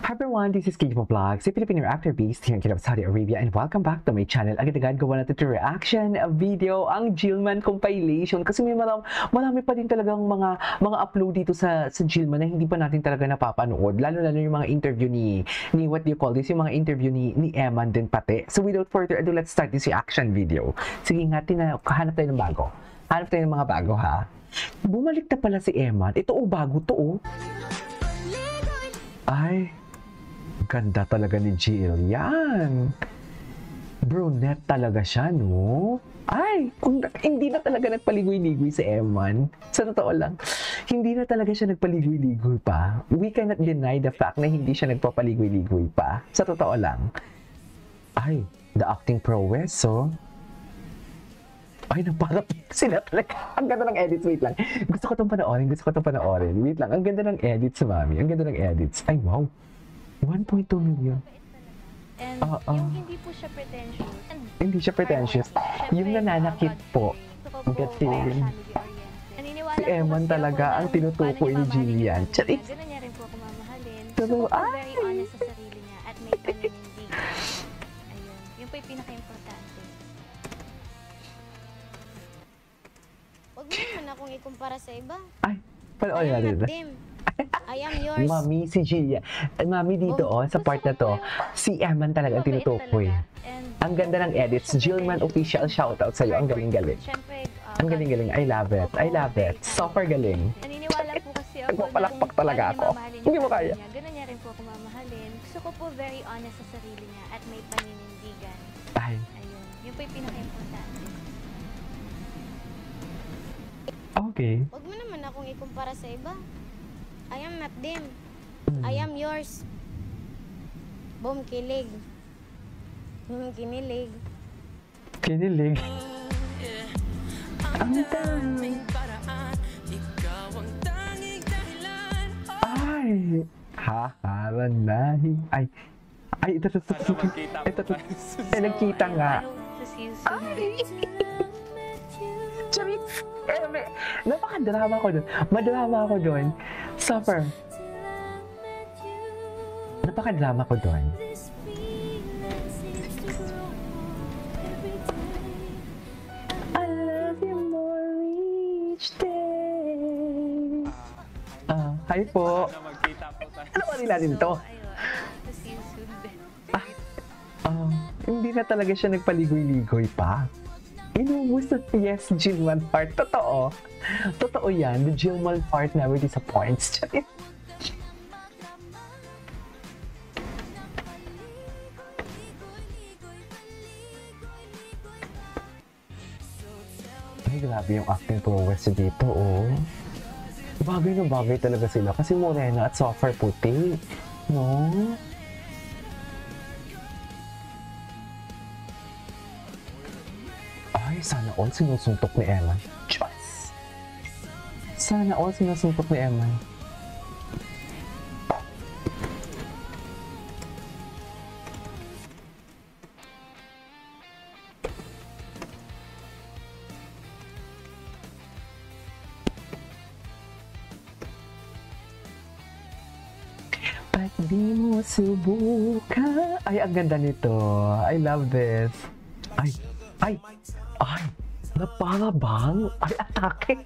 Hi everyone, this is Kiko Vlogs, a Filipino actor based here in Kingdom of Saudi Arabia, and welcome back to my channel. Agad-agad gawa natin ito reaction video, ang Jillman compilation. Kasi may marami pa din talagang mga upload dito sa Jillman na hindi pa natin talaga napapanood. Lalo-lalo yung mga interview ni what do you call this, yung mga interview ni Eman din pati. So without further ado, let's start this reaction video. Sige nga, hanap tayo ng bago. Hanap tayo ng mga bago ha. Bumalik na pala si Eman. Ito bago to Ay, ganda talaga ni Jillian. Brunette talaga siya, no? Ay, hindi na talaga nagpaligoy-ligoy si Eman. Sa totoo lang, hindi na talaga siya nagpaligoy-ligoy pa. We cannot deny the fact na hindi siya nagpapaligoy-ligoy pa. Sa totoo lang. Ay, the acting prowess, so. Ay, naparap sila talaga. Ang ganda ng edits. Wait lang. Gusto ko itong panoorin. Wait lang. Ang ganda ng edits, mami. Ang ganda ng edits. Ay, wow. 1.2 million. And yung hindi po siya pretentious. Hindi siya pretentious. Yung nananakit po. Gating. Si Eman talaga ang tinutukoy ni Jillian. Charis. Ganun niya rin po ako mamahalin. Pero, ay! Very honest sa sarili niya at may paninindigan. Ayun. Yun po yung pinaka-importante. Huwag mo naman akong ikumpara sa iba. Ay, panoorin natin. I am yours. Mami, si Jillian. Mami dito, sa part na to, si Eman talaga ang tinutukoy. Ang ganda ng edits. Jillman official shoutout sa'yo. Ang galing-galing. Ang galing-galing. I love it. I love it. Super galing. Naniniwala po kasi ako Nagpapalakpak talaga ako. Hindi mo kaya. Ganun niya rin po ako mamahalin. Gusto ko po very honest sa sarili niya at may paninindigan. Ay. Ayun. Yun po yung pinaka-importante. Okay. Huwag mo naman akong ikumpara sa iba. I am not them. I am yours. Boom, kilig. Kinilig. Kinilig. Ang dami. Ay. Haharanahin. Ay, ito. Ay, nagkita nga. Ay. Charit. Napaka-drama ko doon. Madrama ako doon. Super. Napaka-drama ko doon. I love you more each day. Hi po. Ano ba rin natin to? Hindi na talaga siya nagpaligoy-ligoy pa. Inubos na yes, Jillman part. Totoo. Totoo yan. The Jillman part never disappoints. Ay, grabe yung acting prowess dito, Bagay na bagay talaga sila kasi morena at software puti. No? Ay, sana all sinusuntok ni Eman. Diyos! Sana all sinusuntok ni Eman. Ba't di mo subukan? Ay, ang ganda nito. I love this. Ay, napaka bang? Ay, atake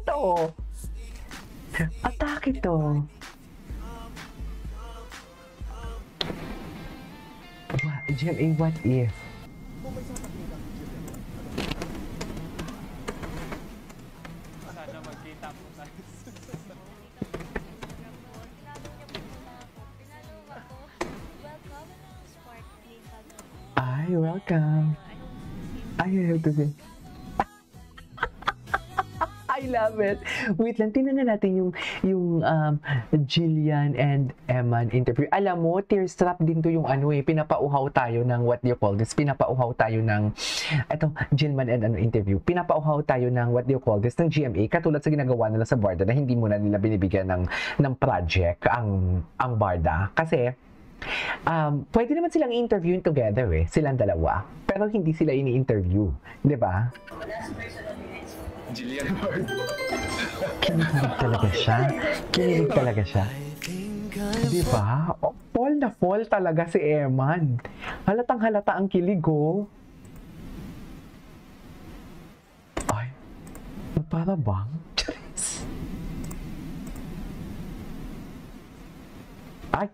to. Atake to. GMA, what if? Sana magkita po tayo. Ay, welcome. I have to say. I love it. Wait lang, tingnan na natin yung Jillian and Eman interview. Alam mo, tearstrap din to yung pinapauhaw tayo ng what do you call this? Pinapauhaw tayo ng Jillman and interview. Pinapauhaw tayo ng what do you call this? Ng GMA, katulad sa ginagawa nila sa Barda na hindi muna nila binibigyan ng project ang Barda. Kasi pwede naman silang interviewin together silang dalawa. Pero hindi sila ini-interview. Di ba? Jillian Ward. Kinilig talaga siya. Di ba? na fall talaga si Eman. Halatang halata ang kilig, oh. Ay, para bang? Charis. Ay.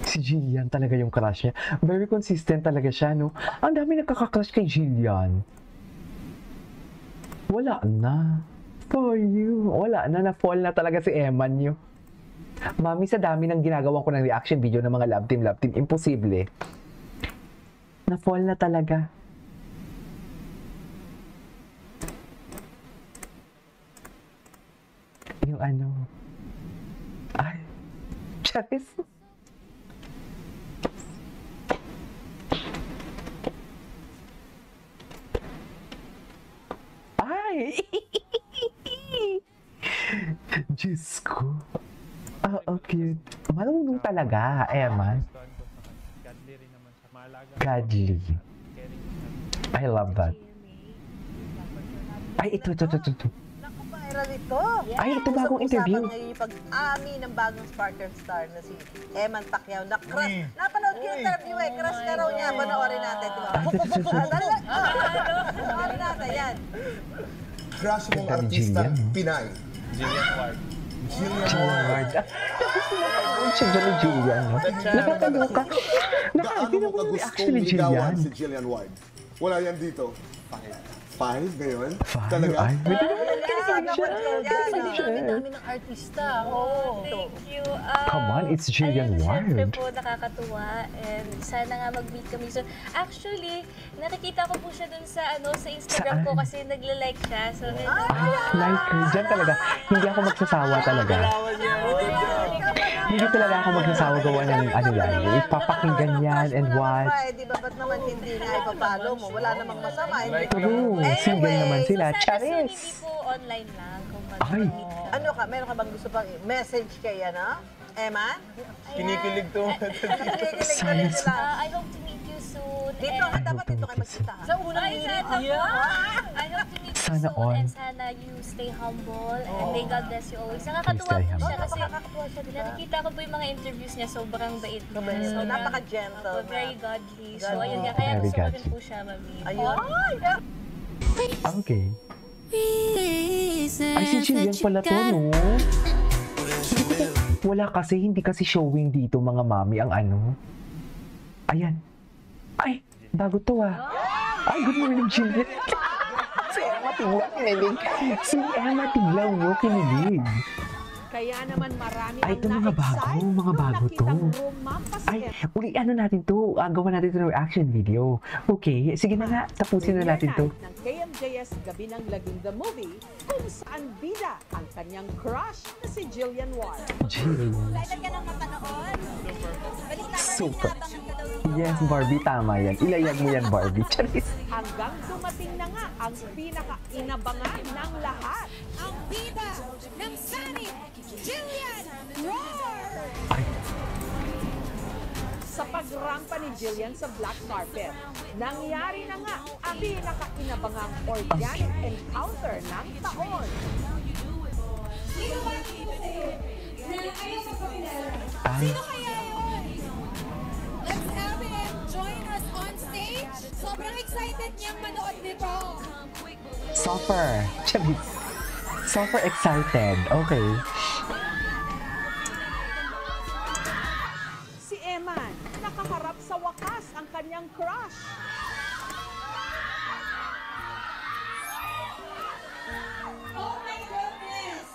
Si Jillian talaga yung crush niya. Very consistent talaga siya, no? Ang dami nagkaka-crush kay Jillian. Wala na. For you. Wala na. Na-fall na talaga si Eman nyo. Mami, sa dami ng ginagawa ko ng reaction video ng mga love team, imposible. Na-fall na talaga. Yung ano. Ay. Charis. Ay! Diyos ko. Oh, cute. Marunong talaga, Eman. Godly rin naman siya. Maalaga. Godly. Caring. I love that. Ay, ito. Naku, viral ito. Ay, ito bagong interview. Usapan ngayon yung pag-ami ng bagong Sparkle star na si Eman Pacquiao. Napanood ko yung interview eh. Crush ka raw niya. Panoorin natin, di ba? Ay, ito. Panoorin natin, yan. Crush mong Ganda ni artistang Jillian, no? Pinay. Jillian Ward. Jillian Ward. Siya dyan ni Jillian, no? Nakakaloka. Gaano mo ka gustong Actually, ligawan Jillian. si Jillian Ward? Wala yan dito. Five ngayon? Five? Talaga? Ay, may Dami ng artista. Oo. Thank you. Come on, it's Jillian Ward. Siyempre po, nakakatuwa. And sana nga mag-meet kami soon. Actually, nakikita ko po siya dun sa, sa Instagram ko Saan? kasi nagla-like siya. So, Ay, like her. Dyan talaga. Hindi ako magsasawa talaga. Hindi talaga ako magsasawa gawa ng ano yan. Ipapakinggan yan and watch. Di ba, ba't naman hindi nga ipapalo mo? Wala namang masama. True. Single naman sila. Sana soon, Charis. hindi po online lang. Kung Ay. mag-meet. Ano ka? Meron ka bang gusto pang message kay, Eman? Kinikilig to. Kinikilig Sana na rin sila. I hope to meet you soon. Dito ka, dapat dito kayo magkita. Sa unang Ay, hirit. sana po. I hope to meet you Sana soon. all. And sana you stay humble. And may God bless you always. Nakakatuwa Please stay po siya humble. kasi Nakakatuwa siya, diba? nakikita ko po yung mga interviews niya. Sobrang bait niya. Mabait. Sobrang- Napaka-gentle Opo, very na. godly. So, Godly. ayun nga. Kaya Very gusto ko rin godly. po siya ma-meet. Ayun. Okay. Ay, si Jillian pala to, no? Wala kasi, hindi kasi showing dito, mga mami, ang ano. Ayan. Ay, bago to Ay, good morning, Jillian. Si Emma Tiglaw kinilig. Si Emma Tiglaw, no, kinilig. Kaya naman marami Ay, ito mga bago to. Ay, uli ano natin to, gawa natin to ng reaction video. Okay, sige na nga, tapusin na natin to. Ng KMJS Gabi ng Laging the Movie, kung saan bida ang kanyang crush na si Jillian Ward. Jill. Excited ka nang mapanood? Super. Yes, Barbie, tama yan. Ilayag mo yan, Barbie. Charis. Hanggang dumating na nga ang pinaka-inabangan ng lahat. Ang bida ng Sunny, Jillian Ward! Ay, Sa pagrampa ni Jillian sa black carpet, nangyari na nga ang pinaka-inabangang organic encounter ng taon. ay. Sino kaya yun? Let's have him join us on stage. Sobrang excited niyang manood nito. Super. Charis. Super excited. Okay. Si Eman, nakaharap sa wakas ang kanyang crush. Oh my goodness!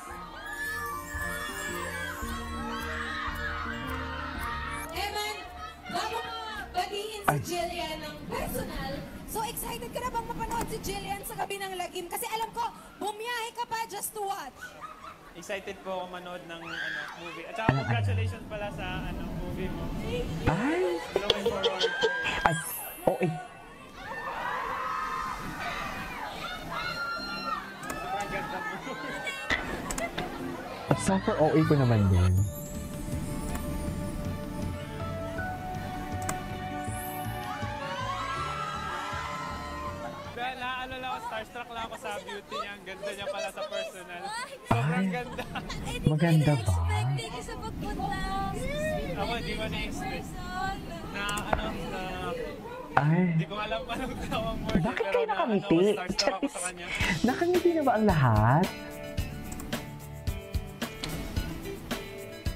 Eman, bago mo batiin si Ay. Jillian ng personal, so excited ka na bang mapanood si Jillian sa Gabi ng Lagim? Kasi alam ko, bumiyahe ka pa just to watch. Excited po ako manood ng movie. At saka congratulations pala sa movie mo. Ay. Looking forward. Ay. Oh, eh. Sobrang ganda mo. Super OA ko naman din. Naaalala ko, starstruck lang ako sa beauty niya. Ang ganda niya pala sa personal. Sobrang ganda. Maganda ba? Thank you sa pagpunta. Ako, hindi ko na-expect. Na, Ay, hindi ko alam pa anong tawang word. bakit pero kayo nakangiti? starstruck ako sa kanya. Nakangiti na ba ang lahat?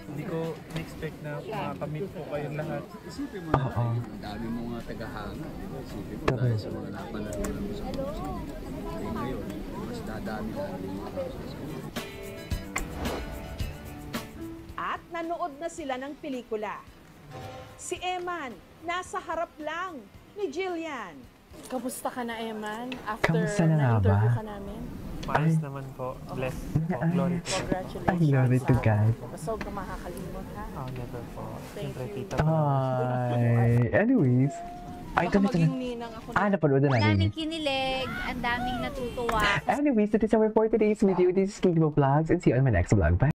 Hindi ko na-expect na makakamit po kayong lahat. Isipin mo Oo. ang dami mong mga tagahanga. Isipin mo dahil sa mga napanalunan mo sa musik. Eh ngayon, mas dadami na yung mga houses. At nanood na sila ng pelikula. Si Eman, nasa harap lang ni Jillian. Kamusta ka na, Eman? After Kamusta na nga ba? na-interview ka namin? Maayos naman po. Bless po. Glory to God. Congratulations. Ay, glory to God. Huwag ka makakalimot, ha? Oh, never po. Thank Siyempre, you. tita. Ay, anyways. Ay, ito Baka na. maging ninang ako na. Napanood na Ang natin. daming kinilig, ang daming natutuwa. Anyways, that is our for today's video. This is Kiko Vlogs and see you on my next vlog. Bye!